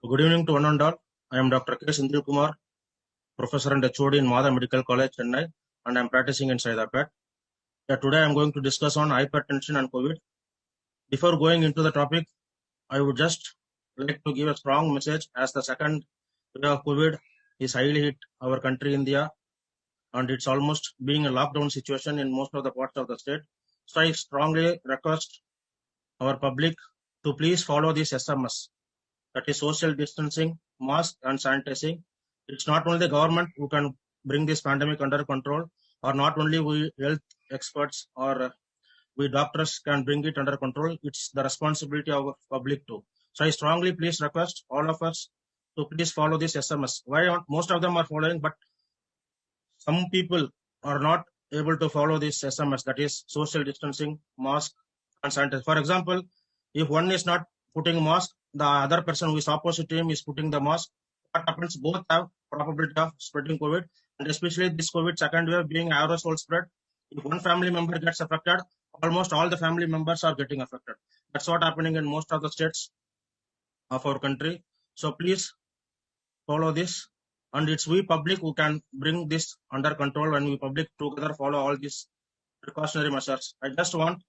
Good evening to one and all. I am Dr. K. Sindhu Kumar, Professor and HOD in Mada Medical College, Chennai, and I am practicing in Saidapet. Today I am going to discuss on hypertension and COVID. Before going into the topic, I would just like to give a strong message as the second wave of COVID is highly hit our country, India, and it's almost being a lockdown situation in most of the parts of the state. So I strongly request our public to please follow this SMS, that is social distancing, mask and sanitizing. It's not only the government who can bring this pandemic under control, or not only we health experts or we doctors can bring it under control. It's the responsibility of public too. So I strongly please request all of us to please follow this SMS. Why not? Most of them are following, but some people are not able to follow this SMS, that is social distancing, mask and sanitize. For example, if one is not putting mask, the other person who is opposite to him is putting the mask. What happens? Both have probability of spreading COVID, and especially this COVID second wave being aerosol spread. If one family member gets affected, almost all the family members are getting affected. That's what happening in most of the states of our country. So please follow this, and it's we public who can bring this under control when we public together follow all these precautionary measures. I just want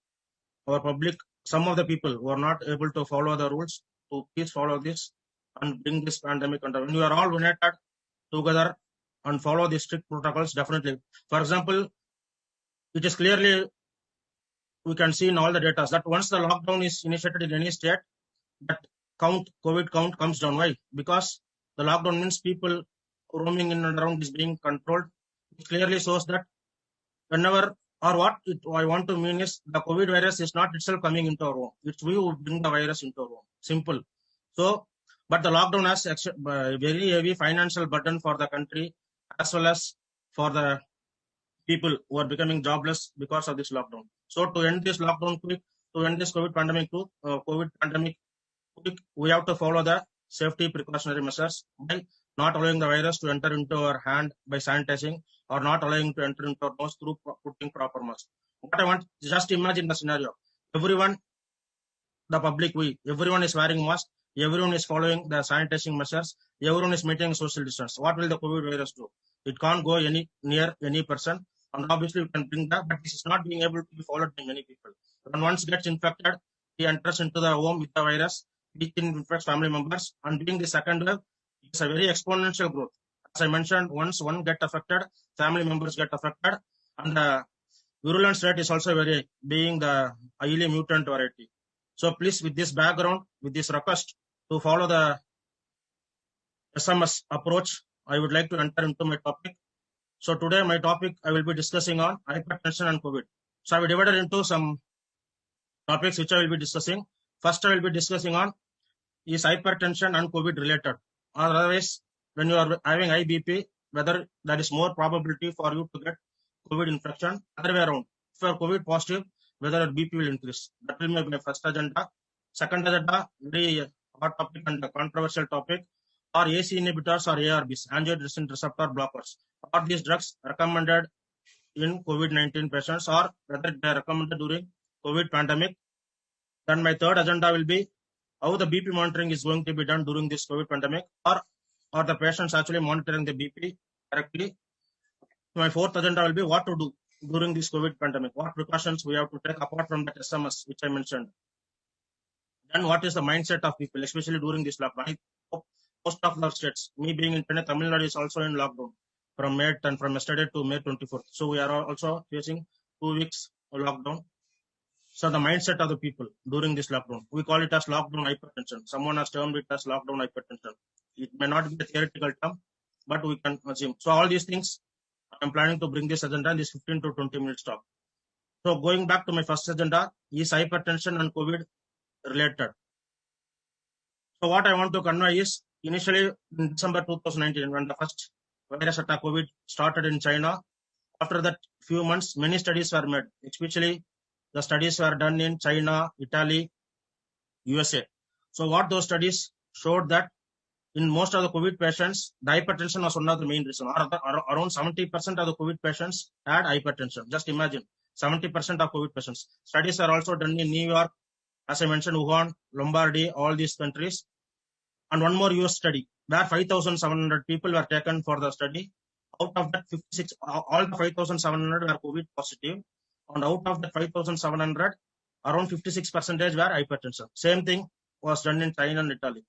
our public, some of the people who are not able to follow the rules, to please follow this and bring this pandemic under. When you are all united together and follow the strict protocols, definitely. For example, it is clearly we can see in all the data that once the lockdown is initiated in any state, that COVID count comes down. Why? Because the lockdown means people roaming in and around is being controlled. It clearly shows that whenever or what I want to mean is the COVID virus is not itself coming into our home. It's we who bring the virus into our home. Simple. So, but the lockdown has very heavy financial burden for the country as well as for the people who are becoming jobless because of this lockdown. So to end this lockdown quick, to end this COVID pandemic quick, we have to follow the safety precautionary measures by not allowing the virus to enter into our hand by sanitizing, or not allowing to enter into our nose through putting proper mask. What I want, just imagine the scenario. Everyone, the public, everyone is wearing mask, everyone is following the sanitizing measures, everyone is maintaining social distance. What will the COVID virus do? It can't go near any person, and obviously we can bring that, but this is not being able to be followed by many people. When once gets infected, he enters into the home with the virus, which infects family members, and during the second wave, it's a very exponential growth. As I mentioned, once one get affected, family members get affected, and the virulence rate is also very, being the highly mutant variety. So please, with this background, with this request to follow the SMS approach, I would like to enter into my topic. So today my topic I will be discussing on hypertension and COVID. So I will divide it into some topics which I will be discussing. First, I will be discussing on is hypertension and COVID related. Otherwise, when you are having high BP, whether there is more probability for you to get COVID infection. Other way around, if you are COVID positive, whether your BP will increase. That will be my first agenda. Second agenda, very hot topic and controversial topic, are AC inhibitors or ARBs, angiotensin receptor blockers. Are these drugs recommended in COVID-19 patients, or whether they are recommended during COVID pandemic? Then my third agenda will be how the BP monitoring is going to be done during this COVID pandemic, or are the patients actually monitoring the BP correctly? My fourth agenda will be what to do during this COVID pandemic, what precautions we have to take apart from that SMS which I mentioned. Then what is the mindset of people, especially during this lockdown? Most of the states, me being in Chennai, Tamil Nadu is also in lockdown from May 10, from yesterday to May 24th. So we are also facing 2 weeks of lockdown. So the mindset of the people during this lockdown, we call it as lockdown hypertension. Someone has termed it as lockdown hypertension. It may not be a theoretical term, but we can assume. So all these things, I'm planning to bring this agenda in this 15 to 20 minutes talk. So going back to my first agenda, is hypertension and COVID related? So what I want to convey is, initially in December 2019, when the first virus attack COVID started in China, after that few months, many studies were made, especially the studies were done in China, Italy, USA. So what those studies showed that in most of the COVID patients, the hypertension was one of the main reasons. Around 70% of the COVID patients had hypertension. Just imagine, 70% of COVID patients. Studies are also done in New York, as I mentioned, Wuhan, Lombardy, all these countries. And one more US study where 5,700 people were taken for the study. Out of that, 56, all the 5,700 were COVID positive. And out of the 5,700, around 56% were hypertension. Same thing was done in China and Italy.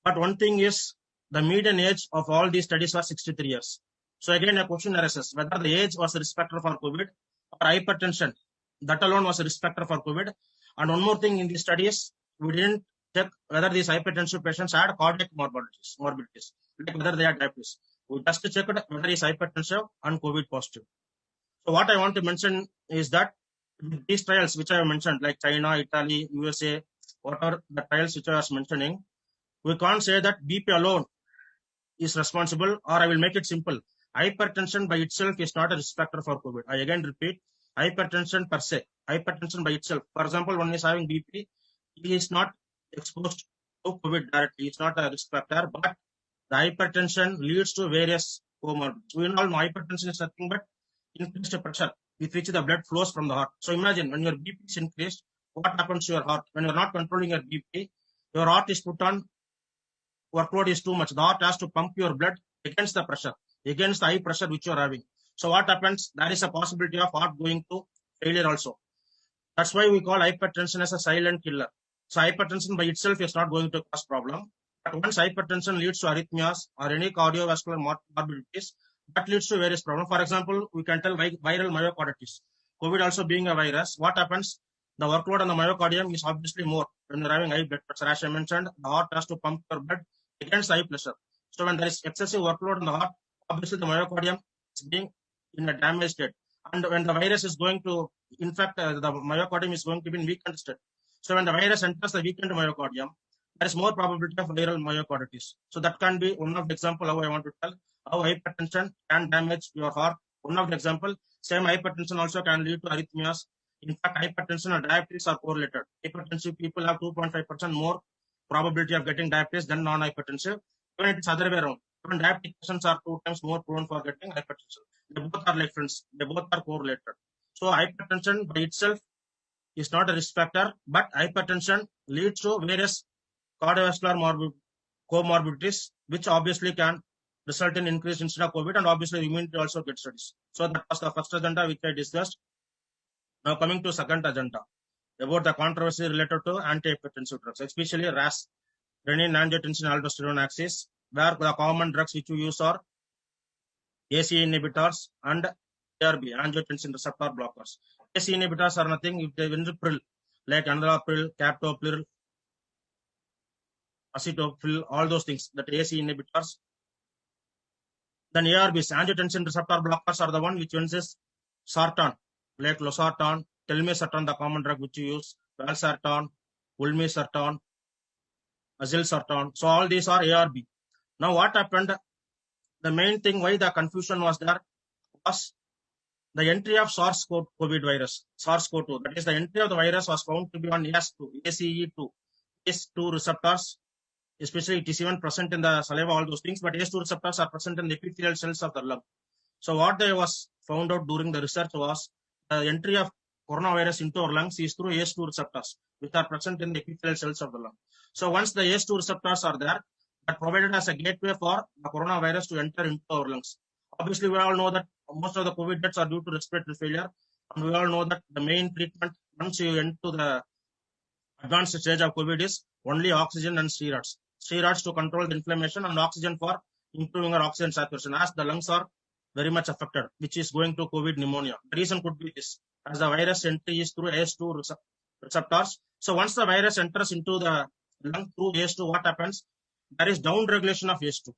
But one thing is, the median age of all these studies was 63 years. So again, a question arises whether the age was a risk factor for COVID or hypertension. That alone was a risk factor for COVID. And one more thing in these studies, we didn't check whether these hypertensive patients had cardiac morbidities, like whether they had diabetes. We just checked whether he is hypertensive and COVID positive. So what I want to mention is that these trials which I have mentioned, like China, Italy, USA, whatever the trials which I was mentioning, we can't say that BP alone is responsible, or I will make it simple. Hypertension by itself is not a risk factor for COVID. I again repeat, hypertension per se, hypertension by itself. For example, one is having BP, he is not exposed to COVID directly. It's not a risk factor, but the hypertension leads to various comorbidities. We all know hypertension is nothing but increased pressure with which the blood flows from the heart. So imagine when your BP is increased, what happens to your heart? When you're not controlling your BP, your heart is put on workload is too much. The heart has to pump your blood against the pressure, against the high pressure which you are having. So what happens? There is a possibility of heart going to failure also. That's why we call hypertension as a silent killer. So hypertension by itself is not going to cause problem. But once hypertension leads to arrhythmias or any cardiovascular morbidities, that leads to various problems. For example, we can tell viral myocarditis. COVID also being a virus, what happens? The workload on the myocardium is obviously more when you're having high blood pressure. As I mentioned, the heart has to pump your blood against high pressure. So when there is excessive workload on the heart, obviously the myocardium is being in a damaged state. And when the virus is going to infect, the myocardium is going to be in weakened state. So when the virus enters the weakened myocardium, there is more probability of viral myocarditis. So that can be one of the example how I want to tell how hypertension can damage your heart. One of the example, same hypertension also can lead to arrhythmias. In fact, hypertension and diabetes are correlated. Hypertensive people have 2.5% more probability of getting diabetes than non-hypertensive. Even it's other way around. Even diabetic patients are 2 times more prone for getting hypertension. They both are like friends. They both are correlated. So hypertension by itself is not a risk factor, but hypertension leads to various cardiovascular comorbidities, which obviously can result in increased incidence of COVID, and obviously immunity also gets reduced. So that was the first agenda which I discussed. Now coming to second agenda about the controversy related to antihypertensive drugs, especially RAS, renin-angiotensin-aldosterone axis, where the common drugs which we use are ACE inhibitors and ARB, angiotensin receptor blockers. ACE inhibitors are nothing if they enalapril, like enalapril, captopril, acetopril, all those things, that ACE inhibitors. Then ARBs, angiotensin receptor blockers, are the one which uses sartan, like losartan, telmisartan, the common drug which you use, valsartan, olmesartan, azilsartan. So all these are ARB. Now what happened? The main thing why the confusion was there was the entry of SARS-CoV virus, SARS-CoV-2. That is, the entry of the virus was found to be on ACE2, ACE2, ACE2 receptors. Especially it is even present in the saliva, all those things, but ACE2 receptors are present in the epithelial cells of the lung. So what they was found out during the research was the entry of coronavirus into our lungs is through ACE2 receptors, which are present in the epithelial cells of the lung. So once the ACE2 receptors are there, that provided as a gateway for the coronavirus to enter into our lungs. Obviously, we all know that most of the COVID deaths are due to respiratory failure, and we all know that the main treatment once you enter the advanced stage of COVID is only oxygen and steroids. Steroids to control the inflammation and oxygen for improving our oxygen saturation, as the lungs are very much affected, which is going to COVID pneumonia. The reason could be this, as the virus entry is through ACE2 receptors. So once the virus enters into the lung through ACE2, what happens? There is down regulation of ACE2.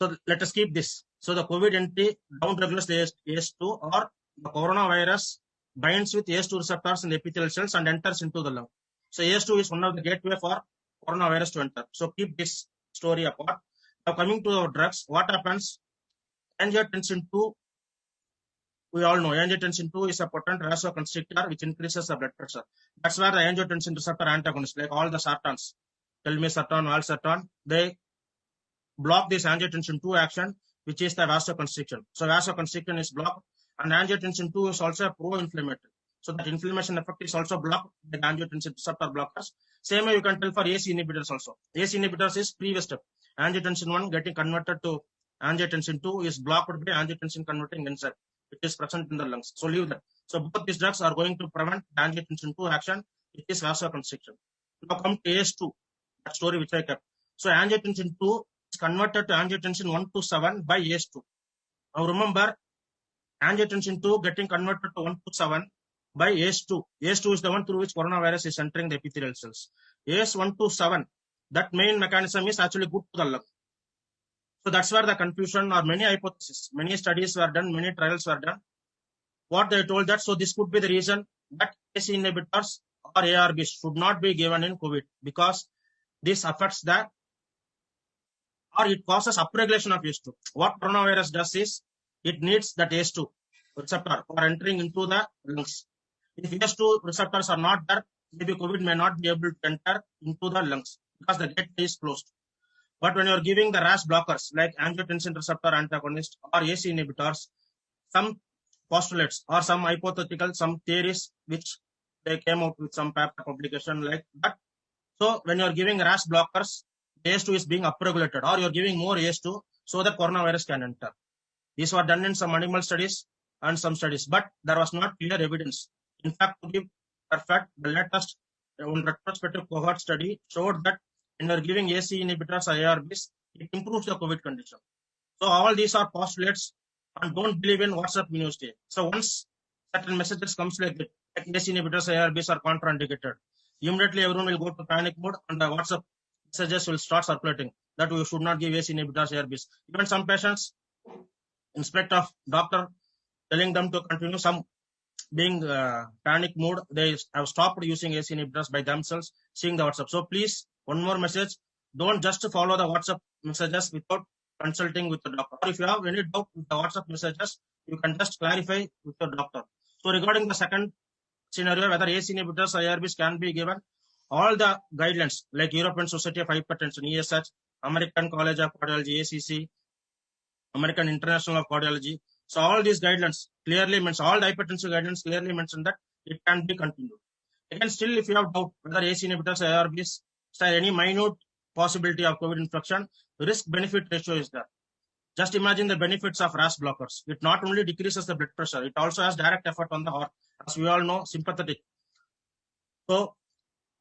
So let us keep this. So the COVID entry down regulates the ACE2, or the coronavirus binds with ACE2 receptors in the epithelial cells and enters into the lung. So ACE2 is one of the gateway for coronavirus to enter. So keep this story apart. Now coming to our drugs, what happens? Angiotensin 2, we all know angiotensin 2 is a potent vasoconstrictor which increases the blood pressure. That's where the angiotensin receptor antagonists, like all the sartans, telmisartan, valsartan, they block this angiotensin 2 action, which is the vasoconstriction. So vasoconstriction is blocked, and angiotensin 2 is also a pro-inflammatory. So that inflammation effect is also blocked by the angiotensin receptor blockers. Same way you can tell for ACE inhibitors also. ACE inhibitors is previous step. Angiotensin 1 getting converted to angiotensin 2 is blocked by angiotensin converting enzyme. It is present in the lungs. So leave that. So both these drugs are going to prevent angiotensin 2 action. It is vasoconstriction. Now come to ACE2, that story which I kept. So angiotensin 2 is converted to angiotensin 1 to 7 by ACE2. Now remember, angiotensin 2 getting converted to 1 to 7 by ACE2. ACE2 is the one through which coronavirus is entering the epithelial cells. ACE1 to 7, that main mechanism is actually good to the lung. So that's where the confusion or many hypotheses, many studies were done, many trials were done. What they told that, so this could be the reason that ACE inhibitors or ARBs should not be given in COVID because this affects the, or it causes upregulation of ACE2. What coronavirus does is, it needs that ACE2 receptor for entering into the lungs. If ACE2 receptors are not there, maybe COVID may not be able to enter into the lungs because the gate is closed. But when you're giving the RAS blockers like angiotensin receptor antagonist or ACE inhibitors, some postulates or some hypothetical, some theories which they came out with some paper publication like that. So when you're giving RAS blockers, ACE2 is being upregulated, or you're giving more ACE2 so that coronavirus can enter. These were done in some animal studies and some studies, but there was not clear evidence. In fact, to give perfect, the latest retrospective cohort study showed that when you're giving ACE inhibitors or ARBs, it improves the COVID condition. So all these are postulates, and don't believe in WhatsApp university. So once certain messages comes like that, like ACE inhibitors, ARBs are contraindicated, immediately everyone will go to panic mode and the WhatsApp messages will start circulating that we should not give ACE inhibitors, ARBs. Even some patients, in spite of doctor telling them to continue, some being panic mode, they have stopped using ACE inhibitors by themselves, seeing the WhatsApp. So please, one more message, don't just follow the WhatsApp messages without consulting with the doctor. Or if you have any doubt with the WhatsApp messages, you can just clarify with your doctor. So regarding the second scenario, whether ACE inhibitors or ARBs can be given, all the guidelines like European Society of Hypertension, ESH, American College of Cardiology, ACC, American International of Cardiology. So all these guidelines clearly mention, all the hypertensive guidelines clearly mention that it can be continued. Again, still, if you have doubt whether ACE inhibitors or ARBs have any minute possibility of COVID infection, risk-benefit ratio is there. Just imagine the benefits of RAS blockers. It not only decreases the blood pressure, it also has direct effect on the heart. As we all know, sympathetic. So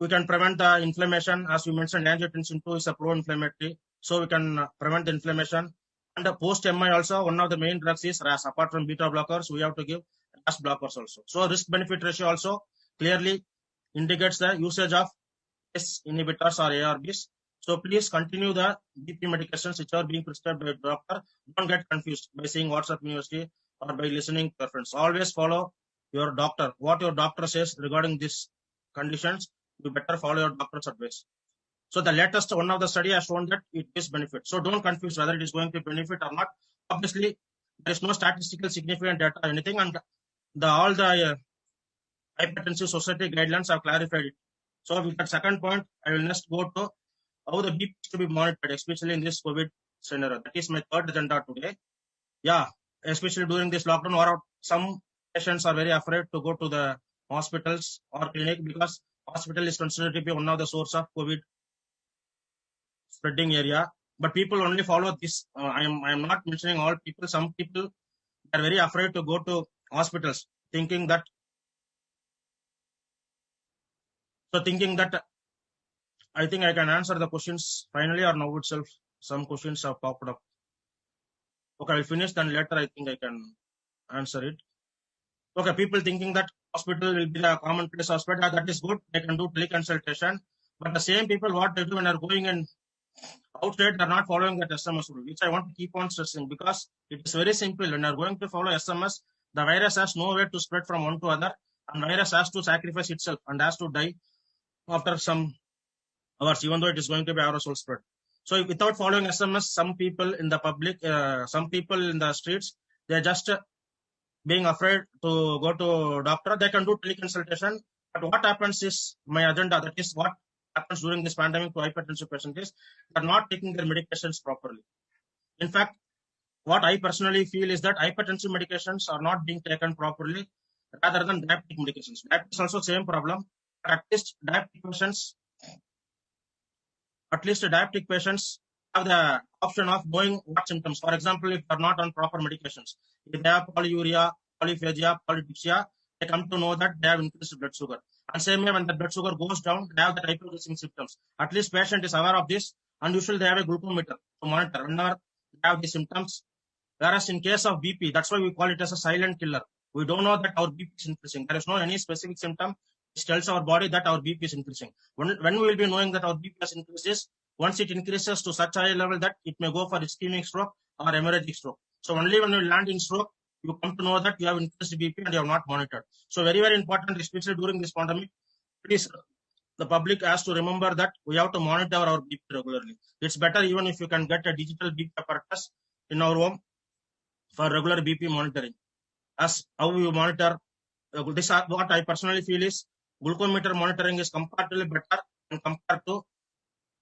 we can prevent the inflammation. As we mentioned, angiotensin 2 is a pro-inflammatory. So we can prevent the inflammation. And the post-MI also, one of the main drugs is RAS. Apart from beta blockers, we have to give RAS blockers also. So risk-benefit ratio also clearly indicates the usage of ACE inhibitors or ARBs. So please continue the BP medications which are being prescribed by a doctor. Don't get confused by seeing WhatsApp University or by listening to your friends. Always follow your doctor. What your doctor says regarding these conditions, you better follow your doctor's advice. So the latest one of the study has shown that it is benefit. So don't confuse whether it is going to benefit or not. Obviously, there is no statistical significant data or anything, and all the hypertensive society guidelines have clarified it. So with that second point, I will next go to how the BP is to be monitored, especially in this COVID scenario. That is my third agenda today. Yeah, especially during this lockdown, or some patients are very afraid to go to the hospitals or clinic because hospital is considered to be one of the source of COVID spreading area. But people only follow this. I am not mentioning all people. Some people are very afraid to go to hospitals, thinking that I think I can answer the questions finally or now itself. Some questions have popped up. Okay, I'll finish, then later I think I can answer it. Okay, people thinking that hospital will be the commonplace hospital. That is good. They can do teleconsultation. But the same people, what they do when they're going in outside, they're not following that SMS rule, which I want to keep on stressing because it is very simple. When you're going to follow SMS, the virus has no way to spread from one to other, and virus has to sacrifice itself and has to die after some hours, even though it is going to be aerosol spread. So without following SMS, some people in the public, some people in the streets, they're just being afraid to go to doctor. They can do teleconsultation. But what happens is, my agenda, that is what happens during this pandemic to hypertensive patients is they're not taking their medications properly. In fact, what I personally feel is that hypertensive medications are not being taken properly. rather than diabetic medications. Diabetes also same problem. At least diabetic patients have the option of knowing what symptoms. For example, if they are not on proper medications, if they have polyuria, polyphagia, polydipsia, they come to know that they have increased blood sugar. And same way, when the blood sugar goes down, they have the hypoglycemic symptoms. At least patient is aware of this, and usually they have a glucometer to monitor whenever they have these symptoms. Whereas in case of BP, that's why we call it as a silent killer. We don't know that our BP is increasing. There is no any specific symptom which tells our body that our BP is increasing. When we will be knowing that our BP has increased, once it increases to such high level that it may go for ischemic stroke or hemorrhagic stroke. So only when you land in stroke, you come to know that you have increased BP and you have not monitored. So very, very important, especially during this pandemic, please, the public has to remember that we have to monitor our BP regularly. It's better even if you can get a digital BP apparatus in our home for regular BP monitoring. As how you monitor, this what I personally feel is glucometer monitoring is comparatively better when compared to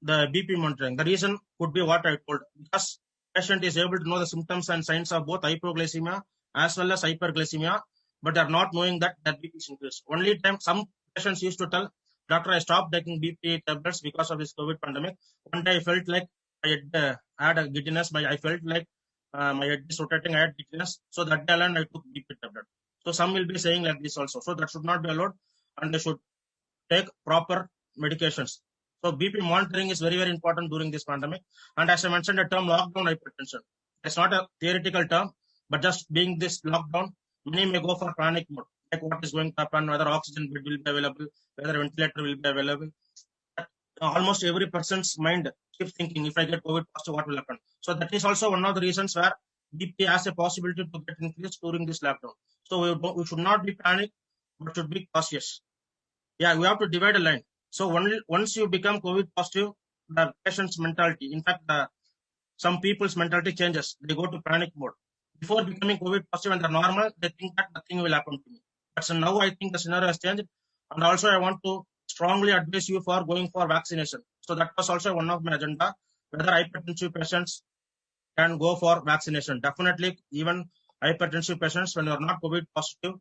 the BP monitoring. The reason could be what I told, because patient is able to know the symptoms and signs of both hypoglycemia as well as hyperglycemia, but they are not knowing that BP is increased. Only time some patients used to tell, doctor, I stopped taking BP tablets because of this COVID pandemic. One day I felt like I had a giddiness, I felt like my head is rotating, I had giddiness. So that day alone I took BP tablet. So some will be saying like this also. So that should not be allowed, and they should take proper medications. So BP monitoring is very, very important during this pandemic. And as I mentioned, the term lockdown hypertension, it's not a theoretical term, but just being this lockdown, many may go for panic mode, like what is going to happen, whether oxygen bed will be available, whether ventilator will be available. Almost every person's mind keeps thinking, if I get COVID positive, what will happen? So that is also one of the reasons where BP has a possibility to get increased during this lockdown. So we should not be panic, but should be cautious. Yeah, we have to divide a line. So once you become COVID positive, the patient's mentality, in fact, some people's mentality changes. They go to panic mode. Before becoming COVID positive and they're normal, they think that nothing will happen to me. But so now I think the scenario has changed. And also I want to strongly advise you for going for vaccination. So that was also one of my agenda, whether hypertensive patients can go for vaccination. Definitely, even hypertensive patients, when you're not COVID positive,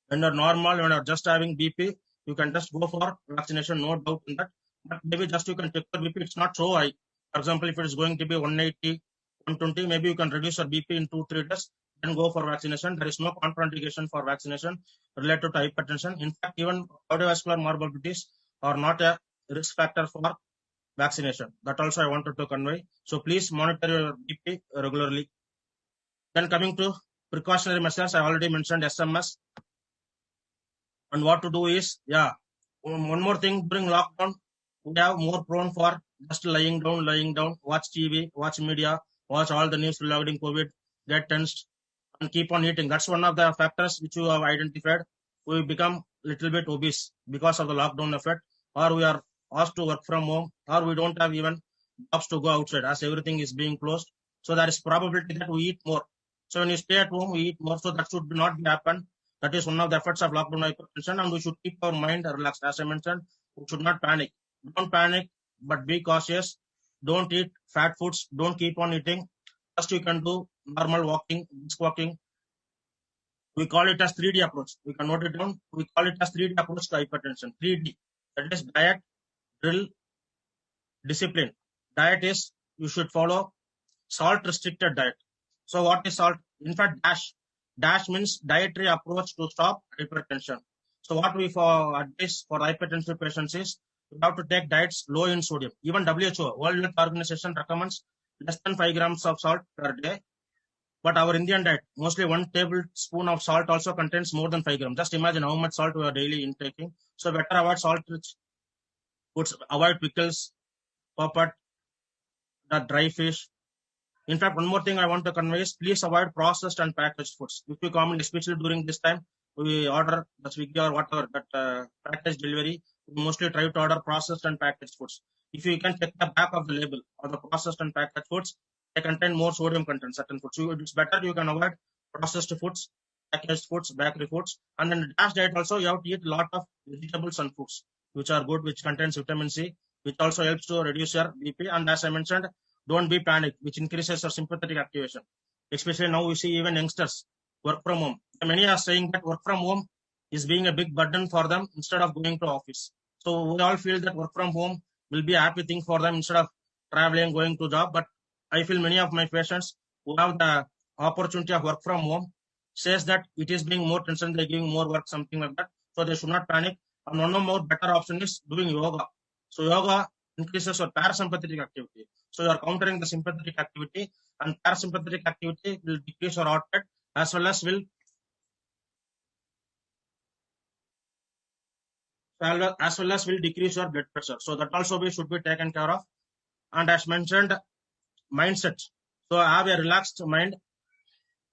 when you're normal, when you're just having BP, you can just go for vaccination, no doubt in that. But maybe just you can check your BP, it's not so high. For example, if it is going to be 180, 120, maybe you can reduce your BP in 2-3 days, then go for vaccination. There is no contraindication for vaccination related to hypertension. In fact, even cardiovascular morbidities are not a risk factor for vaccination. That also I wanted to convey. So please monitor your BP regularly. Then coming to precautionary measures, I already mentioned SMS. And what to do is, one more thing, during lockdown, we have more prone for just lying down, watch TV, watch media, watch all the news regarding COVID, get tensed, and keep on eating. That's one of the factors which you have identified. We become little bit obese because of the lockdown effect, or we are asked to work from home, or we don't have even jobs to go outside as everything is being closed. So there is probability that we eat more. So when you stay at home, we eat more. So that should not be happen. That is one of the efforts of lockdown hypertension, and we should keep our mind relaxed. As I mentioned, we should not panic. Don't panic, but be cautious. Don't eat fat foods. Don't keep on eating. First, you can do normal walking, brisk walking. We call it as 3D approach. We can note it down. We call it as 3D approach to hypertension. 3D. That is diet, drill, discipline. Diet is you should follow salt restricted diet. So what is salt? In fact, DASH. DASH means dietary approach to stop hypertension. So what we for advise for hypertensive patients is you have to take diets low in sodium. Even WHO, World Health Organization, recommends less than 5 grams of salt per day. But our Indian diet, mostly 1 tablespoon of salt also contains more than 5 grams. Just imagine how much salt we are daily intaking. So better avoid salt-rich foods, avoid pickles, puppet, the dry fish. In fact, one more thing I want to convey is please avoid processed and packaged foods. If you come, especially during this time, we order the Swiggy or whatever, that packaged delivery, we mostly try to order processed and packaged foods. If you can check the back of the label or the processed and packaged foods, they contain more sodium content, certain foods. So it's better you can avoid processed foods, packaged foods, bakery foods. And then the DASH diet also, you have to eat a lot of vegetables and fruits, which are good, which contains vitamin C, which also helps to reduce your BP. And as I mentioned, don't be panicked, which increases your sympathetic activation. Especially now we see even youngsters, work from home. Many are saying that work from home is being a big burden for them instead of going to office. So we all feel that work from home will be a happy thing for them instead of traveling, going to job. But I feel many of my patients who have the opportunity of work from home says that it is being more tension, they're giving more work, something like that. So they should not panic. And one more better option is doing yoga. So yoga increases your parasympathetic activity. So you are countering the sympathetic activity, and parasympathetic activity will decrease your heart rate as well as will decrease your blood pressure. So that also we should be taken care of. And as mentioned, mindset. So have a relaxed mind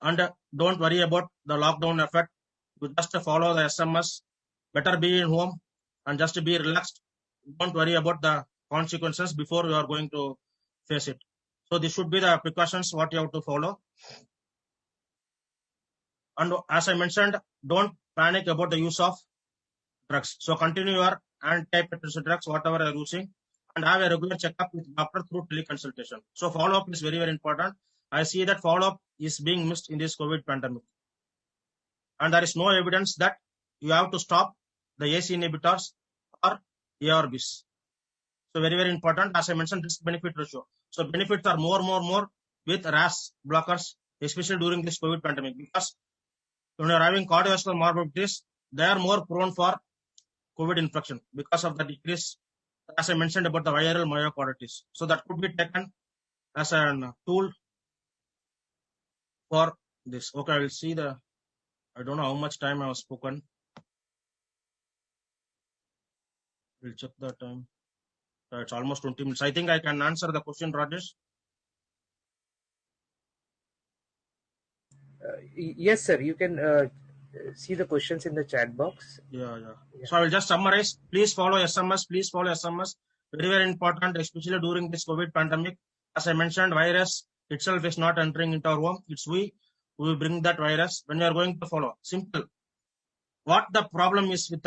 and don't worry about the lockdown effect. You just follow the SMS. Better be in home and just be relaxed. Don't worry about the consequences before you are going to face it. So this should be the precautions what you have to follow. And as I mentioned, don't panic about the use of drugs. So continue your anti-hypertensive drugs, whatever you're using, and have a regular checkup with doctor through teleconsultation. So follow-up is very, very important. I see that follow-up is being missed in this COVID pandemic. And there is no evidence that you have to stop the ACE inhibitors or ARBs. So very, very important. As I mentioned, risk-benefit ratio. So benefits are more with RAS blockers, especially during this COVID pandemic, because when you're having cardiovascular morbidities, they are more prone for COVID infection because of the decrease, as I mentioned, about the viral myocarditis. So that could be taken as a tool for this. Okay, I will see I don't know how much time I have spoken. We'll check the time. It's almost 20 minutes. I think I can answer the question, Rajesh. Yes, sir. You can see the questions in the chat box. Yeah. So I will just summarize. Please follow SMS. Please follow SMS. Very, very important, especially during this COVID pandemic. As I mentioned, virus itself is not entering into our home. It's we who bring that virus. When you are going to follow, simple. What the problem is with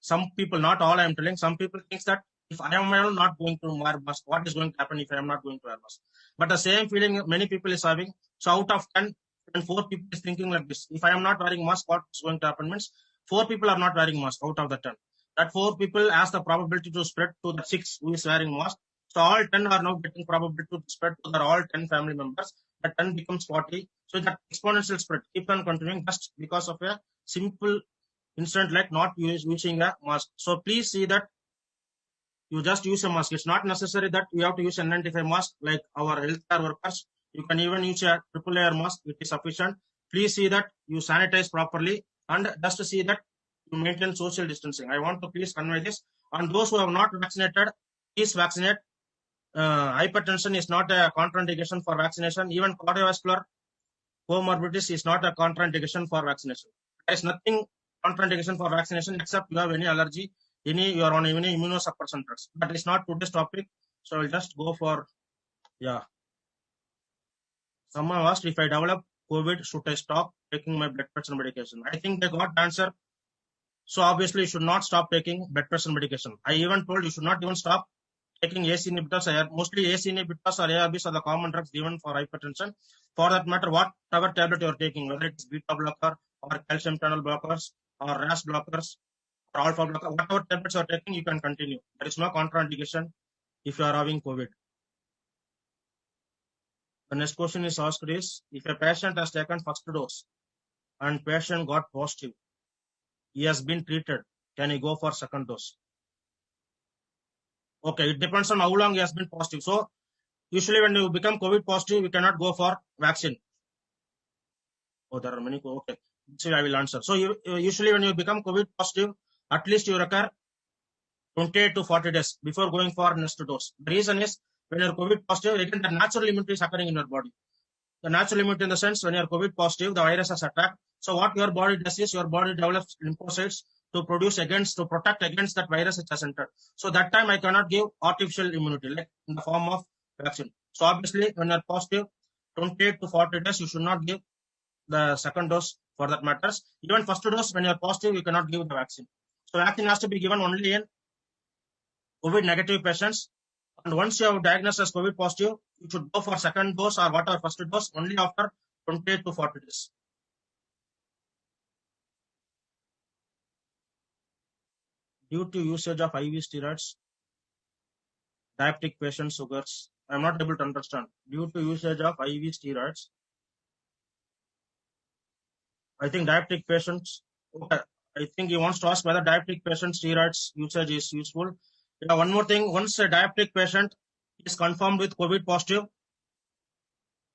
some people, not all I am telling, some people think that if I am not going to wear mask, what is going to happen if I am not going to wear mask? But the same feeling many people is having. So out of 10, and 4 people is thinking like this. If I am not wearing mask, what is going to happen means 4 people are not wearing mask out of the 10. That 4 people has the probability to spread to the 6 who is wearing mask. So all 10 are now getting probability to spread to their all 10 family members. That 10 becomes 40. So that exponential spread keep on continuing just because of a simple incident like not using a mask. So please see that you just use a mask. It's not necessary that you have to use an N95 mask like our healthcare workers. You can even use a triple layer mask. It is sufficient. Please see that you sanitize properly and just to see that you maintain social distancing. I want to please convey this. And those who have not vaccinated, please vaccinate. Hypertension is not a contraindication for vaccination. Even cardiovascular comorbidities is not a contraindication for vaccination. There is nothing contraindication for vaccination except you have any allergy, you are on any immunosuppressant drugs. That is not today's topic. So I'll just go for, Someone asked if I develop COVID, should I stop taking my blood pressure medication? I think they got the answer. So obviously you should not stop taking blood pressure medication. I even told you should not even stop taking ACE inhibitors. Mostly ACE inhibitors or ARBs are the common drugs given for hypertension. For that matter, whatever tablet you are taking, whether it's beta blocker or calcium channel blockers or RAS blockers or alpha blocker, whatever tablets you are taking, you can continue. There is no contraindication if you are having COVID. The next question is asked is, if a patient has taken first dose and patient got positive, he has been treated, can he go for second dose? Okay, it depends on how long he has been positive. So usually when you become COVID positive, you cannot go for vaccine. Oh, there are many. Okay, so I will answer. So usually when you become COVID positive, at least you require 28 to 40 days before going for next dose. The reason is when you're COVID positive, again the natural immunity is occurring in your body. The natural immunity in the sense when you're COVID positive, the virus has attacked. So what your body does is your body develops lymphocytes to protect against that virus which has entered. So that time I cannot give artificial immunity like in the form of vaccine. So obviously when you're positive, 28 to 40 days, you should not give the second dose for that matters. Even first dose, when you're positive, you cannot give the vaccine. So vaccine has to be given only in COVID negative patients. And once you have diagnosed as COVID positive, you should go for second dose or whatever first dose only after 28 to 40 days. due to usage of IV steroids, diabetic patients' sugars. I am not able to understand. Due to usage of IV steroids, I think diabetic patients. Okay, I think he wants to ask whether diabetic patient steroids usage is useful. Yeah, one more thing. Once a diabetic patient is confirmed with COVID positive,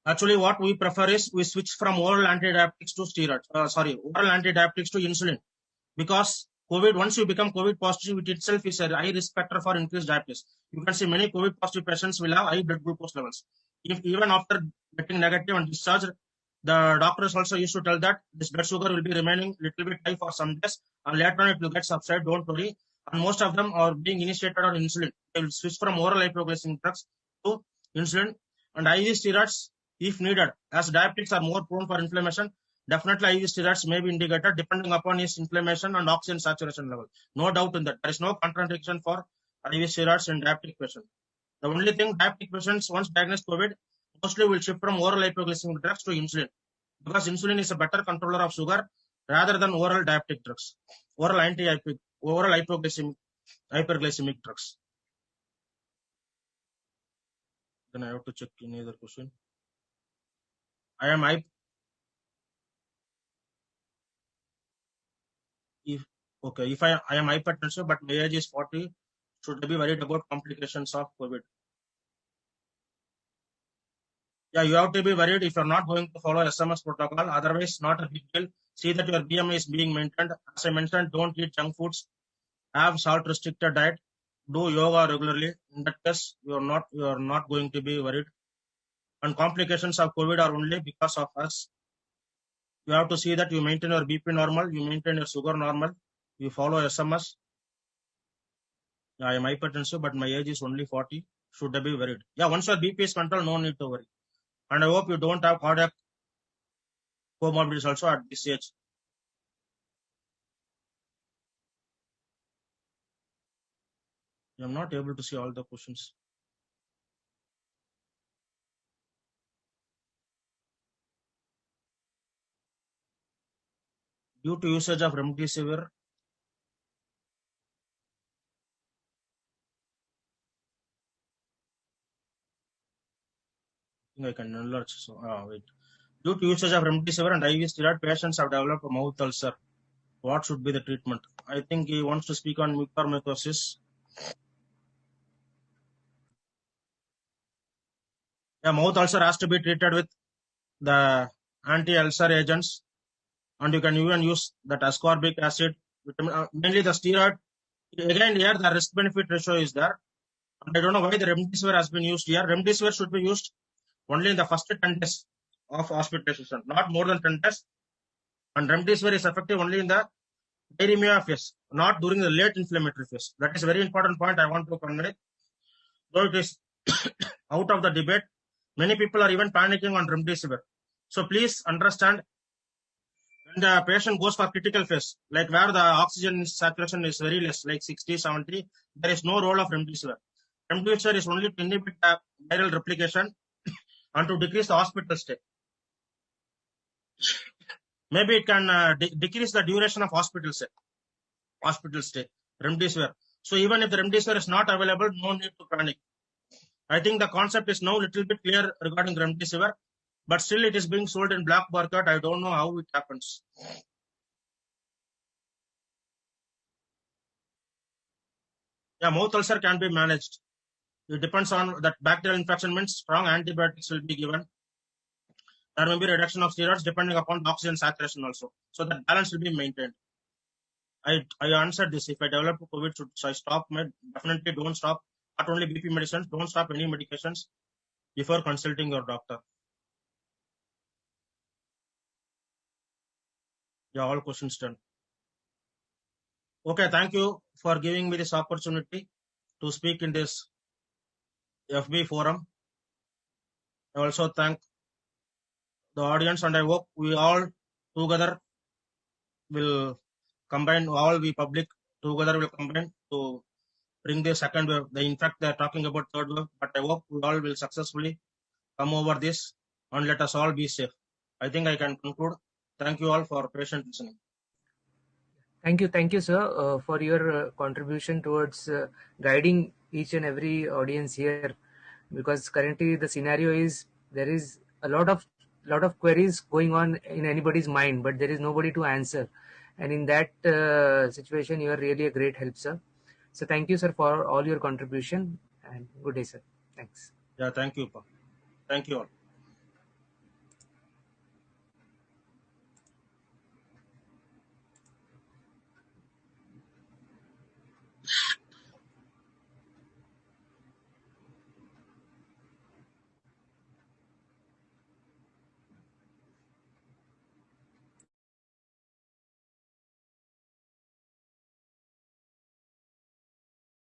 actually what we prefer is we switch from oral antidiabetics to steroids. Oral antidiabetics to insulin, because COVID, once you become COVID positive, it itself is a high risk factor for increased diabetes. You can see many COVID positive patients will have high blood glucose levels. If even after getting negative and discharged, the doctors also used to tell that this blood sugar will be remaining little bit high for some days, and later on it will get subside. Don't worry. And most of them are being initiated on insulin. They will switch from oral hypoglycemic drugs to insulin and IV steroids if needed. As diabetics are more prone for inflammation, definitely IV steroids may be indicated depending upon his inflammation and oxygen saturation level. No doubt in that. There is no contradiction for IV steroids in diabetic patients. The only thing, diabetic patients once diagnosed COVID mostly will shift from oral hypoglycemic drugs to insulin, because insulin is a better controller of sugar rather than oral diabetic drugs, oral hyperglycemic drugs. Then I have to check any other question. If I am hypertensive but my age is 40, should I be worried about complications of COVID? Yeah, you have to be worried if you're not going to follow SMS protocol. Otherwise, not a big deal. See that your BMI is being maintained. As I mentioned, don't eat junk foods. Have salt restricted diet. Do yoga regularly. In that case, you are not going to be worried. And complications of COVID are only because of us. You have to see that you maintain your BP normal, you maintain your sugar normal, you follow SMS. I am hypertensive, but my age is only 40. Should I be worried? Yeah, once your BP is controlled, no need to worry. And I hope you don't have cardiac comorbidities also at this age. I'm not able to see all the questions. Due to usage of remdesivir, I think I can enlarge. So, wait. Due to usage of remdesivir and IV steroid, patients have developed a mouth ulcer. What should be the treatment? I think he wants to speak on mucormycosis. Yeah, mouth ulcer has to be treated with the anti-ulcer agents, and you can even use that ascorbic acid, mainly the steroid. Again, here the risk-benefit ratio is there. And I don't know why the remdesivir has been used here. Remdesivir should be used only in the first 10 days of hospitalization, not more than 10 days. And remdesivir is effective only in the diarrhea phase, not during the late inflammatory phase. That is a very important point I want to convey. Though it is out of the debate, many people are even panicking on remdesivir. So please understand, when the patient goes for critical phase, like where the oxygen saturation is very less, like 60, 70, there is no role of remdesivir. Remdesivir is only to inhibit viral replication and to decrease the hospital stay. Maybe it can decrease the duration of hospital stay. Remdesivir. So even if the remdesivir is not available, no need to panic. I think the concept is now a little bit clear regarding remdesivir, but still it is being sold in black market. I don't know how it happens. Yeah, mouth ulcer can be managed. It depends on that bacterial infection means strong antibiotics will be given. There may be reduction of steroids depending upon oxygen saturation also. So that balance will be maintained. I answered this. If I develop COVID, should I stop? Definitely don't stop. Not only BP medicines, don't stop any medications before consulting your doctor. Yeah, all questions done. Okay, thank you for giving me this opportunity to speak in this FB forum. I also thank the audience, and I hope we all together will combine, all we public together will combine to bring the second wave. In fact, they are talking about third wave, but I hope we all will successfully come over this and let us all be safe. I think I can conclude. Thank you all for patient listening. Thank you, sir, for your contribution towards guiding each and every audience here. Because currently the scenario is there is a lot of queries going on in anybody's mind, but there is nobody to answer. And in that situation, you are really a great help, sir. So thank you, sir, for all your contribution. And good day, sir. Thanks. Yeah, thank you. Pa. Thank you all.